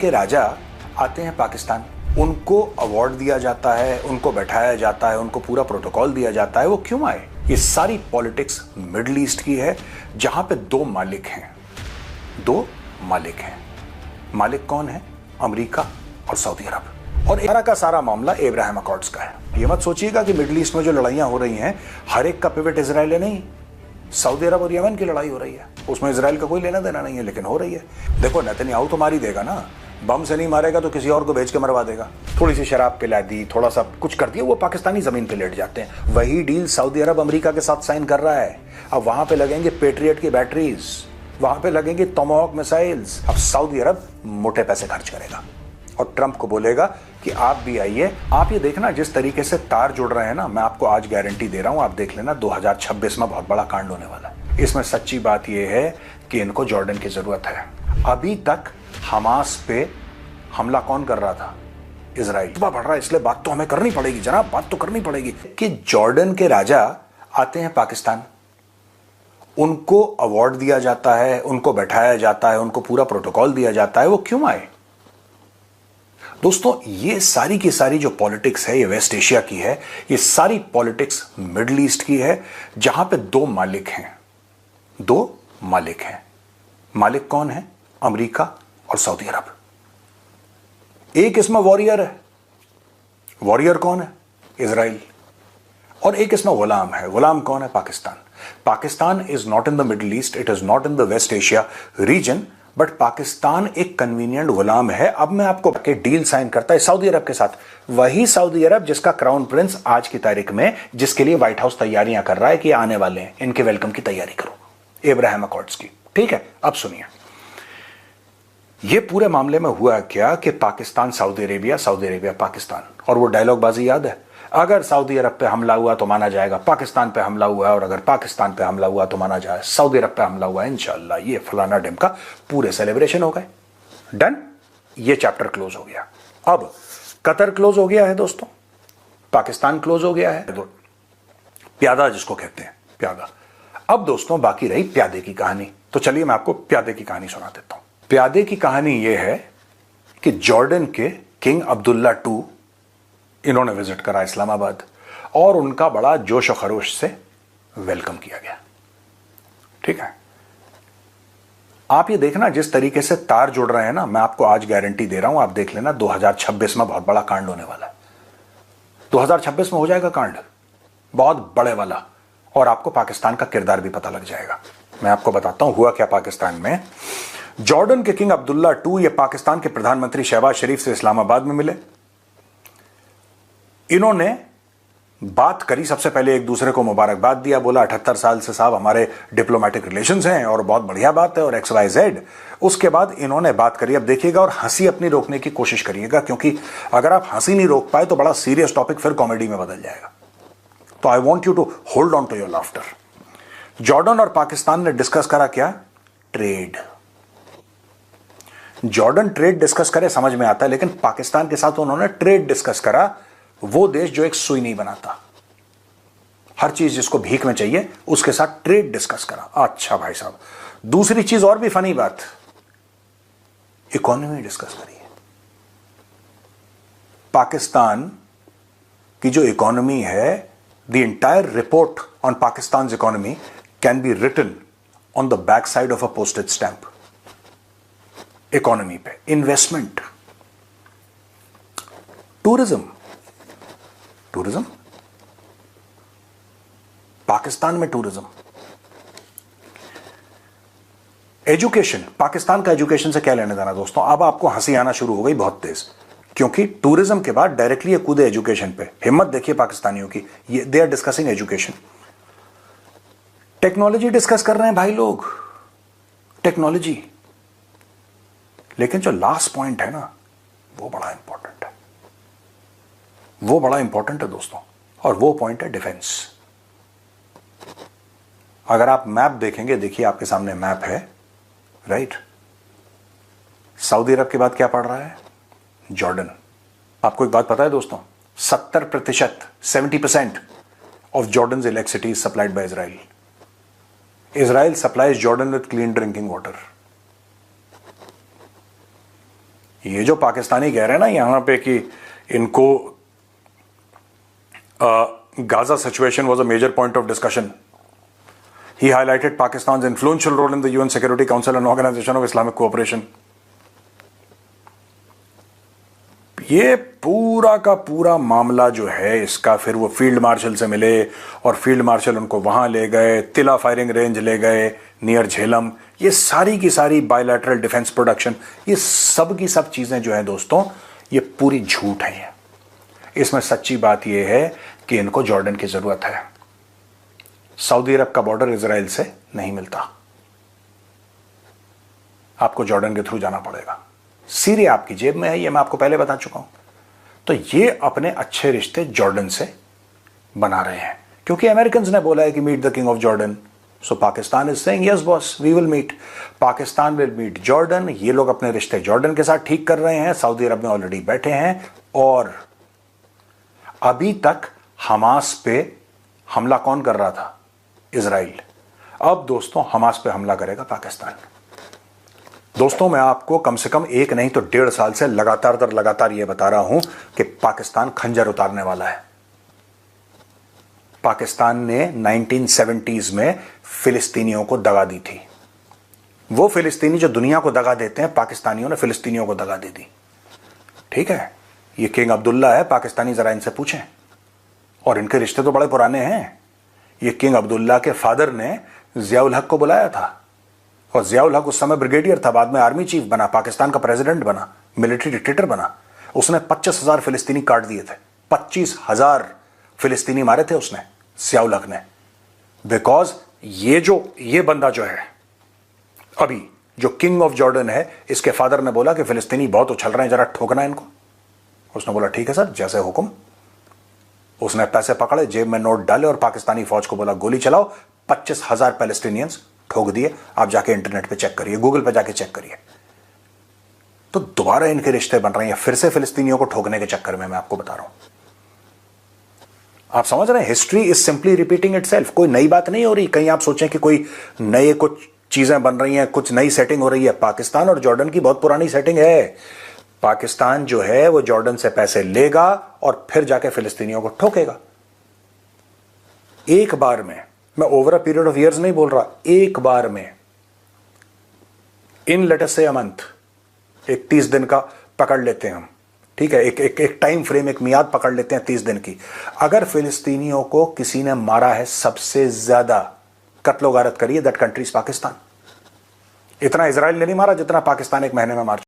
के राजा आते हैं पाकिस्तान, उनको अवार्ड दिया जाता है, उनको बैठाया जाता है, उनको पूरा प्रोटोकॉल दिया जाता है। वो क्यों आए? ये सारी पॉलिटिक्स मिडिल ईस्ट की है, जहां पे दो मालिक हैं। दो मालिक हैं। मालिक कौन है? अमेरिका और सऊदी अरब। और सारा का सारा मामला अब्राहम अकॉर्ड्स का है। ये मत सोचिएगा कि मिडिल ईस्ट में जो लड़ाइयां हो रही हैं हर एक का पिवट इजराइल है, नहीं। सऊदी अरब और यमन की लड़ाई हो रही है, उसमें इजराइल का कोई लेना देना नहीं है, लेकिन हो रही है। देखो, नेतन्याहू तो मार ही देगा ना, बम से नहीं मारेगा तो किसी और को भेज के मरवा देगा। थोड़ी सी शराब पिला दी, थोड़ा सा कुछ कर दिया, वो पाकिस्तानी जमीन पे लेट जाते हैं। वही डील सऊदी अरब अमेरिका के साथ साइन कर रहा है। अब वहां पे लगेंगे पेट्रियट की बैटरीज, वहां पे लगेंगे टोमाहॉक मिसाइल्स। अब सऊदी अरब मोटे पैसे खर्च करेगा और ट्रंप को बोलेगा कि आप भी आइए। आप ये देखना जिस तरीके से तार जुड़ रहे हैं ना, मैं आपको आज गारंटी दे रहा हूं, आप देख लेना 2026 में बहुत बड़ा कांड होने वाला है। इसमें सच्ची बात यह है कि इनको जॉर्डन की जरूरत है। अभी तक हमास पे हमला कौन कर रहा था? इजराइल। बढ़ रहा है, इसलिए बात तो हमें करनी पड़ेगी जनाब, बात तो करनी पड़ेगी कि जॉर्डन के राजा आते हैं पाकिस्तान, उनको अवार्ड दिया जाता है, उनको बैठाया जाता है, उनको पूरा प्रोटोकॉल दिया जाता है। वो क्यों आए? दोस्तों, ये सारी की सारी जो पॉलिटिक्स है ये वेस्ट एशिया की है। ये सारी पॉलिटिक्स मिडिल ईस्ट की है, जहां पे दो मालिक हैं। दो मालिक हैं। मालिक कौन है? अमेरिका और सऊदी अरब। एक इसमें वॉरियर है। वॉरियर कौन है? इजराइल। और एक इसमें गुलाम है। गुलाम कौन है? Pakistan. Pakistan is not in the Middle East, it is not in the West Asia region, but Pakistan एक कन्वीनियंट गुलाम है। अब मैं आपको डील साइन करता है सऊदी अरब के साथ, वही सऊदी अरब जिसका क्राउन प्रिंस आज की तारीख में, जिसके लिए व्हाइट हाउस तैयारियां कर रहा है कि आने वाले हैं, इनके वेलकम की तैयारी करो, अब्राहम अकॉर्ड्स की। ठीक है, अब सुनिए ये पूरे मामले में हुआ क्या कि पाकिस्तान सऊदी अरेबिया पाकिस्तान, और वो डायलॉग बाजी याद है, अगर सऊदी अरब पे हमला हुआ तो माना जाएगा पाकिस्तान पे हमला हुआ है, और अगर पाकिस्तान पे हमला हुआ तो माना जाए सऊदी अरब पे हमला हुआ है, इंशाल्लाह ये फलाना ढिमका, पूरे सेलिब्रेशन हो गए। डन, ये चैप्टर क्लोज हो गया। अब कतर क्लोज हो गया है दोस्तों, पाकिस्तान क्लोज हो गया है, प्यादा जिसको कहते हैं, प्यादा। अब दोस्तों बाकी रही प्यादे की कहानी, तो चलिए मैं आपको प्यादे की कहानी सुना देता हूं। प्यादे की कहानी यह है कि जॉर्डन के किंग अब्दुल्ला II इन्होंने विजिट करा इस्लामाबाद, और उनका बड़ा जोश और खरोश से वेलकम किया गया। ठीक है, आप ये देखना जिस तरीके से तार जुड़ रहे हैं ना, मैं आपको आज गारंटी दे रहा हूं, आप देख लेना 2026 में बहुत बड़ा कांड होने वाला है। 2026 में हो जाएगा कांड बहुत बड़े वाला, और आपको पाकिस्तान का किरदार भी पता लग जाएगा। मैं आपको बताता हूं हुआ क्या पाकिस्तान में। जॉर्डन के किंग अब्दुल्ला II ये पाकिस्तान के प्रधानमंत्री शहबाज शरीफ से इस्लामाबाद में मिले। इन्होंने बात करी, सबसे पहले एक दूसरे को मुबारकबाद दिया, बोला 78 साल से साहब हमारे डिप्लोमेटिक रिलेशंस हैं और बहुत बढ़िया बात है, और XYZ। उसके बाद इन्होंने बात करी। अब देखिएगा, और हंसी अपनी रोकने की कोशिश करिएगा, क्योंकि अगर आप हंसी नहीं रोक पाए तो बड़ा सीरियस टॉपिक फिर कॉमेडी में बदल जाएगा। तो I want you to hold on to your laughter. Jordan और पाकिस्तान ने डिस्कस करा क्या? ट्रेड। जॉर्डन ट्रेड डिस्कस करे समझ में आता है, लेकिन पाकिस्तान के साथ उन्होंने ट्रेड डिस्कस करा। वो देश जो एक सुई नहीं बनाता, हर चीज जिसको भीख में चाहिए, उसके साथ ट्रेड डिस्कस करा। अच्छा भाई साहब, दूसरी चीज और भी फनी बात, इकोनॉमी डिस्कस करी है। पाकिस्तान की जो इकोनॉमी है, the entire report on Pakistan economy can be written on the back side of a postage stamp. Economy पे इन्वेस्टमेंट, टूरिज्म, पाकिस्तान में टूरिज्म, एजुकेशन। पाकिस्तान का एजुकेशन से क्या लेने देना दोस्तों? अब आपको हंसी आना शुरू हो गई बहुत तेज, क्योंकि टूरिज्म के बाद डायरेक्टली ये कूदे एजुकेशन पे। हिम्मत देखिए पाकिस्तानियों की, ये they are discussing education. Technology discuss कर रहे हैं भाई लोग, टेक्नोलॉजी। लेकिन जो लास्ट पॉइंट है ना, वो बड़ा इंपॉर्टेंट है, वो बड़ा इंपॉर्टेंट है दोस्तों, और वो पॉइंट है डिफेंस। अगर आप मैप देखेंगे, देखिए आपके सामने मैप है, राइट। सऊदी अरब के बाद क्या पड़ रहा है? जॉर्डन। आपको एक बात पता है दोस्तों, 70% 70% of Jordan electricity is supplied by Israel. Israel supplies Jordan with clean drinking water. ये जो पाकिस्तानी कह रहे हैं ना यहां पे कि इनको Gaza situation was a major point of discussion, he highlighted Pakistan influential role in the UN Security Council and Organisation of Islamic Cooperation. ये पूरा का पूरा मामला जो है इसका, फिर वो फील्ड मार्शल से मिले और फील्ड मार्शल उनको वहां ले गए, तिला फायरिंग रेंज ले गए नियर झेलम, ये सारी की सारी बायलैटरल डिफेंस प्रोडक्शन, ये सब की सब चीजें जो है दोस्तों ये पूरी झूठ है। इसमें सच्ची बात यह है कि इनको जॉर्डन की जरूरत है। सऊदी अरब का बॉर्डर इजराइल से नहीं मिलता, आपको जॉर्डन के थ्रू जाना पड़ेगा। सीरिया आपकी जेब में है, ये मैं आपको पहले बता चुका हूं। तो ये अपने अच्छे रिश्ते जॉर्डन से बना रहे हैं क्योंकि अमेरिकन ने बोला है कि meet the king of Jordan, so Pakistan is saying yes boss we will meet, Pakistan will meet Jordan. ये लोग अपने रिश्ते जॉर्डन के साथ ठीक कर रहे हैं, सऊदी अरब में ऑलरेडी बैठे हैं। और अभी तक हमास पे हमला कौन कर रहा था? इजराइल। अब दोस्तों हमास पे हमला करेगा पाकिस्तान। दोस्तों मैं आपको कम से कम एक नहीं तो 1.5 साल से लगातार यह बता रहा हूं कि पाकिस्तान खंजर उतारने वाला है। पाकिस्तान ने 1970s में फिलिस्तीनियों को दगा दी थी। वो फिलिस्तीनी जो दुनिया को दगा देते हैं, पाकिस्तानियों ने फिलिस्तीनियों को दगा दे दी। ठीक है, ये किंग अब्दुल्ला है पाकिस्तानी, जरा इनसे पूछें। और इनके रिश्ते तो बड़े पुराने हैं। ये किंग अब्दुल्ला के फादर ने जियाउल हक को बुलाया था और जियाउल हक उस समय ब्रिगेडियर था, बाद में आर्मी चीफ बना, पाकिस्तान का प्रेसिडेंट बना, मिलिट्री डिक्टेटर बना। उसने 25,000 फिलिस्तीनी काट दिए थे, 25,000 फिलिस्तीनी मारे थे उसने, जियाउल हक ने। बिकॉज ये बंदा जो है अभी जो किंग ऑफ जॉर्डन है, इसके फादर ने बोला कि फिलिस्तीनी बहुत उछल रहे हैं, जरा ठोकना इनको। उसने बोला ठीक है सर, जैसे हुक्म। उसने पैसे पकड़े, जेब में नोट डाले और पाकिस्तानी फौज को बोला गोली चलाओ। 25,000 पैलेस्टीनियंस ठोक दिए। आप जाके इंटरनेट पे चेक करिए, गूगल पे जाके चेक करिए। तो दोबारा इनके रिश्ते बन रहे हैं फिर से फिलिस्तीनियों को ठोकने के चक्कर में, मैं आपको बता रहा हूं। आप समझ रहे हैं, history is simply repeating itself. कोई नई बात नहीं हो रही। कहीं आप सोचें कि कोई नए कुछ चीजें बन रही हैं, कुछ नई सेटिंग हो रही है। पाकिस्तान और जॉर्डन की बहुत पुरानी सेटिंग है। पाकिस्तान जो है वो जॉर्डन से पैसे लेगा और फिर जाके फिलिस्तीनियों को ठोकेगा। एक बार में, मैं over a period of years नहीं बोल रहा, एक बार में, इन लेट अस से अ मंथ, एक 30 दिन का पकड़ लेते हैं हम, ठीक है, एक टाइम फ्रेम, एक मियाद पकड़ लेते हैं 30 दिन की। अगर फिलिस्तीनियों को किसी ने मारा है सबसे ज्यादा, कत्लो गारत करिए, दैट कंट्री इज पाकिस्तान। इतना इजराइल ने नहीं मारा जितना पाकिस्तान एक महीने में मार